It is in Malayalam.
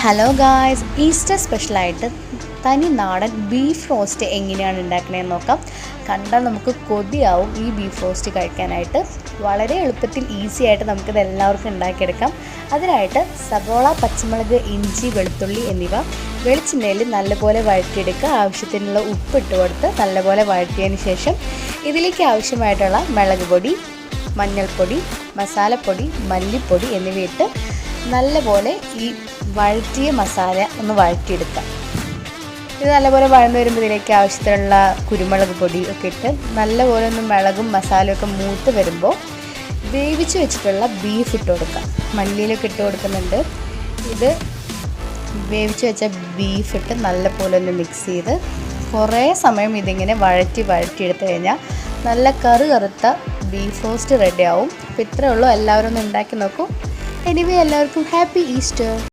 ഹലോ ഗായ്സ്, ഈസ്റ്റർ സ്പെഷ്യലായിട്ട് തനി നാടൻ ബീഫ് റോസ്റ്റ് എങ്ങനെയാണ് ഉണ്ടാക്കണതെന്ന് നോക്കാം. കണ്ടാൽ നമുക്ക് കൊതിയാവും ഈ ബീഫ് റോസ്റ്റ് കഴിക്കാനായിട്ട്. വളരെ എളുപ്പത്തിൽ ഈസി ആയിട്ട് നമുക്കിത് എല്ലാവർക്കും ഉണ്ടാക്കിയെടുക്കാം. അതിനായിട്ട് സവോള, പച്ചമുളക്, ഇഞ്ചി, വെളുത്തുള്ളി എന്നിവ വെളിച്ചെണ്ണയിൽ നല്ലപോലെ വഴറ്റിയെടുക്കുക. ആവശ്യത്തിനുള്ള ഉപ്പ് ഇട്ട് കൊടുത്ത് നല്ലപോലെ വഴറ്റിയതിന് ശേഷം ഇതിലേക്ക് ആവശ്യമായിട്ടുള്ള മുളക് പൊടി, മഞ്ഞൾപ്പൊടി, മസാലപ്പൊടി, മല്ലിപ്പൊടി എന്നിവയിട്ട് നല്ലപോലെ ഈ വഴറ്റിയ മസാല ഒന്ന് വഴറ്റിയെടുക്കാം. ഇത് നല്ലപോലെ വഴന്നു വരുമ്പോൾ ഇതിലേക്ക് ആവശ്യത്തിനുള്ള കുരുമുളക് പൊടി ഒക്കെ ഇട്ട് നല്ലപോലെ ഒന്ന് മുളകും മസാലയൊക്കെ മൂത്ത് വരുമ്പോൾ വേവിച്ച് വെച്ചിട്ടുള്ള ബീഫ് ഇട്ട് കൊടുക്കാം. മല്ലിയിലൊക്കെ ഇട്ട് കൊടുക്കുന്നുണ്ട്. ഇത് വേവിച്ച് വെച്ച ബീഫ് ഇട്ട് നല്ലപോലെ ഒന്ന് മിക്സ് ചെയ്ത് കുറേ സമയം ഇതിങ്ങനെ വഴറ്റിയെടുത്ത് കഴിഞ്ഞാൽ നല്ല കറുത്ത ബീഫ് റോസ്റ്റ് റെഡിയാവും. അപ്പോൾ ഇത്രയേ ഉള്ളൂ. എല്ലാവരും ഒന്ന് ഉണ്ടാക്കി നോക്കൂ. എനിവേ, എല്ലാവർക്കും ഹാപ്പി ഈസ്റ്റർ.